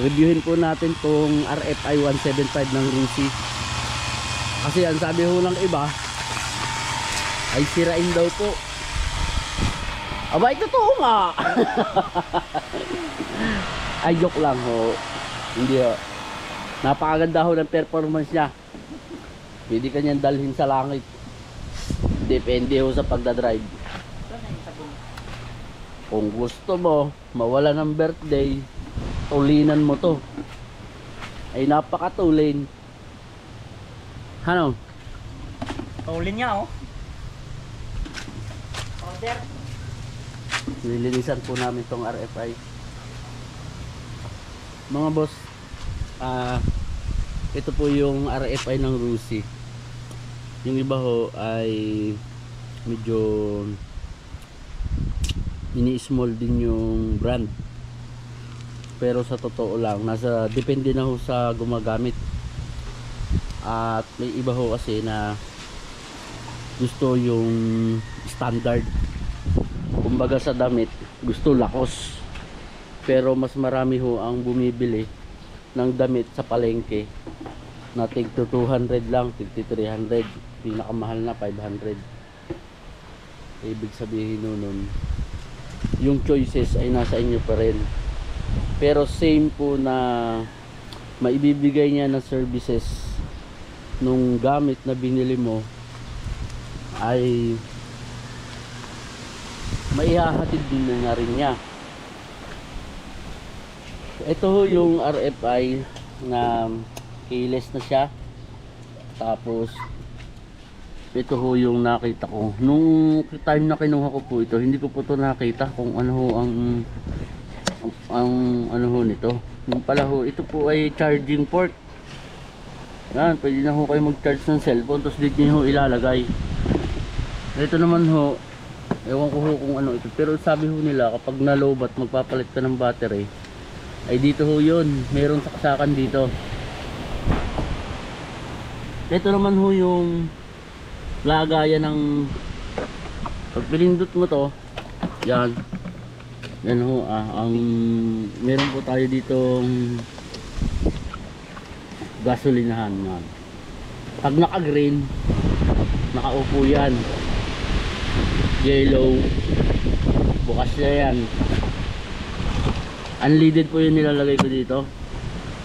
reviewin po natin tong RFI 175 ng Rusi. Kasi ang sabi ho ng iba ay sirain daw po. Aba, totoo nga. Ay, joke lang ho. Hindi ho. Napakaganda ho ng performance niya. Pwede kanyang dalhin sa langit. Depende ho sa pagdadrive. Kung gusto mo mawala ng birthday, tulinan mo to. Ay napakatulin. Ano? Tulin niya oh. Order. Nilinisan po namin tong RFI. Mga boss, ito po yung RFI ng Rusi. Yung iba ho ay medyo ini-small din yung brand. Pero sa totoo lang, depende na ho sa gumagamit. At may iba ho kasi na gusto yung standard. Kumbaga sa damit, gusto lakos. Pero mas marami ho ang bumibili ng damit sa palengke na tig 200 lang, tig 300, pinakamahal na 500. Ibig sabihin nun, yung choices ay nasa inyo pa rin. Pero same po na maibibigay niya na services nung gamit na binili mo ay maihahatid din na rin niya. Ito ho yung RFI na keyless na siya. Tapos ito ho yung nakita ko nung time na kinuha ko po ito. Hindi ko po ito nakita kung ano ho ang ano ho nito. Yung pala ho, ito po ay charging port. Yan, pwede na ho kayo mag-charge ng cellphone. Tapos dito nyo ho ilalagay. Ito naman ho, ewan ko ho kung ano ito. Pero sabi ho nila kapag nalobat magpapalit ka ng battery, ay dito ho yun. Meron saksakan dito. Ito naman ho yung lagayan ng pag pinindot mo to, yan. Yan ho, ang meron po tayo ditong gasolinahan yan. Pag naka-green, nakaupo yan. Yellow, bukas na yan. Unleaded po yung nilalagay ko dito.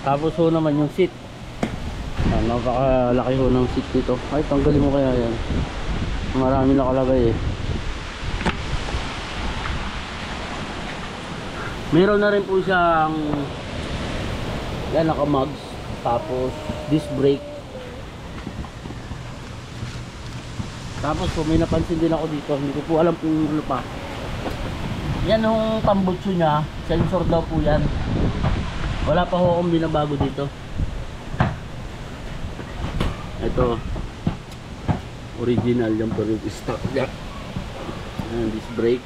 Tapos ho naman yung seat. Napakalaki ho ng seat dito. Ay, tanggalin mo kaya yan. Marami nakalagay eh. Meron na rin po siyang yan, naka-mugs. Tapos disc brake. Tapos po may napansin din ako dito. Hindi ko po alam kung ano pa. Yan yung tambutso niya. Sensor daw po yan. Wala pa ho akong binabago dito. Ito original yung pero stock niya. Disc brake.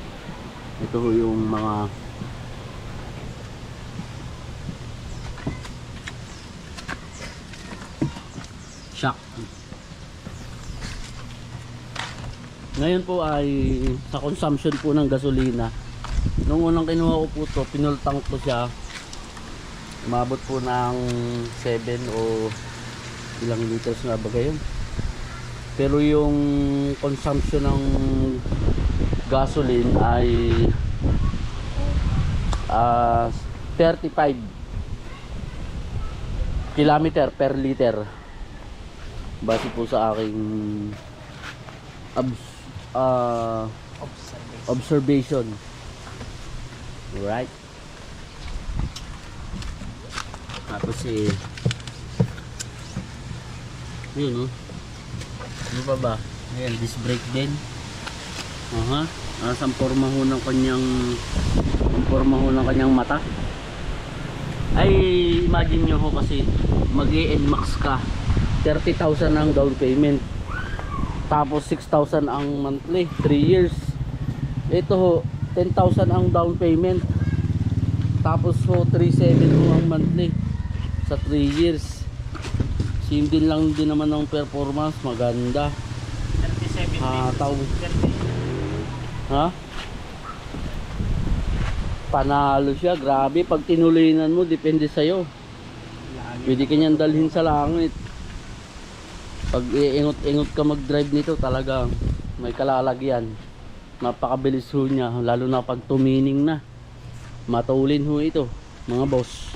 Ito ho yung mga shock. Ngayon po ay sa consumption po ng gasolina. Nung unang kinuha ko po to, pinultang ko siya. Umabot po ng 7 o ilang liters na ba yun. Pero yung consumption ng gasoline ay 35 kilometer per liter. Base po sa aking observation. Right. Tapos yun ano pa ba? Ayan, disc brake din. Ang forma ho ng kanyang mata. Ay imagine nyo ho kasi mag-e-NMAX ka, 30,000 ang down payment. Tapos 6,000 ang monthly, 3 years. Ito ho, 10,000 ang down payment. Tapos ho, 3,700 ho ang monthly sa 3 years. Same din lang din naman ng performance, maganda. 37 Ha? panalo siya. Grabe, pag tinulinan mo, depende sa'yo. Pwede kanyang dalhin sa langit. Pag iingot-ingot ka mag-drive nito, talagang may kalalagyan. Napakabilis ho niya, lalo na pag tumining na. Matulin ho ito, mga boss.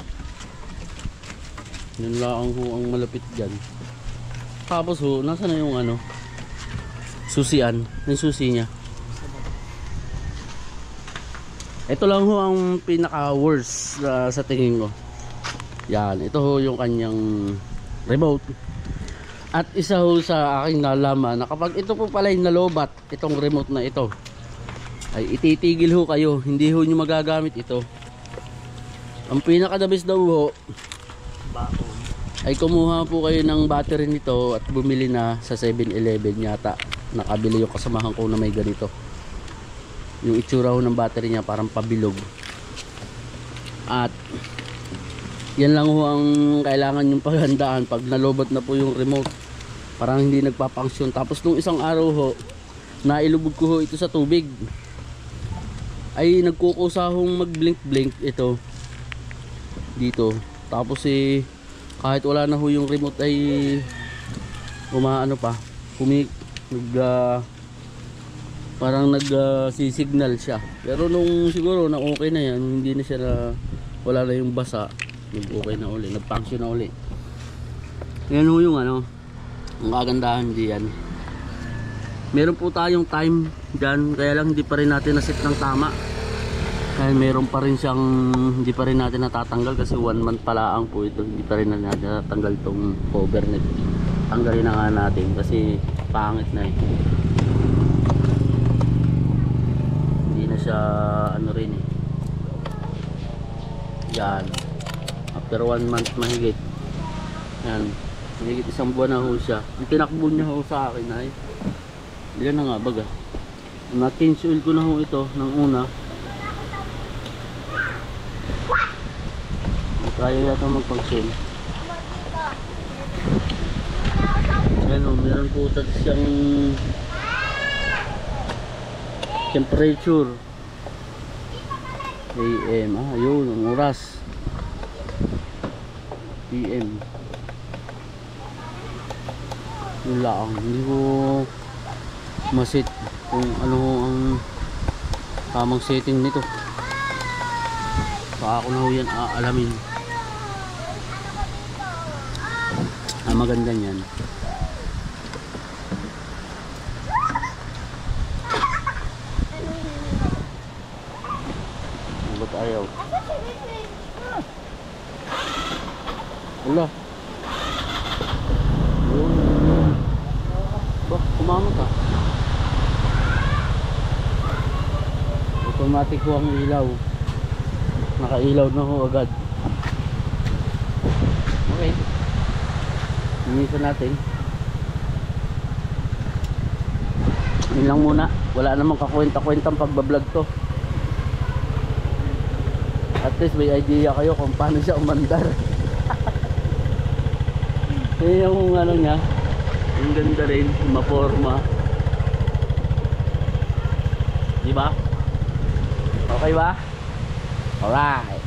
Yun lang ho ang malapit dyan. Tapos ho, nasa na yung ano? Susian, yung susi niya. Ito lang ho ang pinaka worst sa tingin ko. Yan, ito ho yung kanyang remote. At isa ho sa aking nalaman na kapag ito po pala yung nalobat, itong remote na ito, ay ititigil ho kayo, hindi ho nyo magagamit ito. Ang pinakadabis daw ho ay kumuha po kayo ng battery nito at bumili na sa 7-Eleven yata. Nakabili yung kasamahan ko na may ganito. Yung itsura ho ng battery niya parang pabilog. At yan lang ho ang kailangan yung paghandaan pag nalobat na po yung remote. Parang hindi nagpapangsyon. Tapos nung isang araw ho, nailubog ko ho ito sa tubig. Ay nagkukusahong mag-blink-blink ito dito. Tapos kahit wala na ho yung remote ay umaano pa, parang signal siya. Pero nung siguro na okay na yan, hindi na siya wala na yung basa, okay na uli, nag-function na uli. Yan ho yung ano, ang kagandahan diyan. Meron po tayong time dyan, kaya lang hindi pa rin natin nasit ng tama. Kaya meron pa rin siyang, hindi pa rin natin natatanggal kasi 1 month pala ang po ito. Hindi pa rin natin natatanggal itong cover net. Tanggalin na nga natin kasi pangit na eh. Hindi na siya ano rin eh. Yan. After 1 month mahigit. Yan. Mahigit 1 buwan na ho siya. Yung tinakbo niya ho sa akin ay ilan na nga baga. Na-change oil ko na ho ito ng una. Kaya yata magpag-sale. Ayan o, meron po siyang temperature. AM, yun, ang oras. PM. Yun lang, hindi ko masit kung ano ang tamang setting nito. Baka ako na ho yan aalamin. Maganda yan. Ba't ayaw? Wala. Bah, kumama ka. Automatic ho ang ilaw. Nakailaw na ho agad. Okay. Minsan natin. Yun lang muna. Wala namang kakwenta-kwentang pagbablog to. At least may idea kayo kung paano siya umandar. Yun yung ano niya. Ang ganda rin. Maporma. Diba? Okay ba? Alright.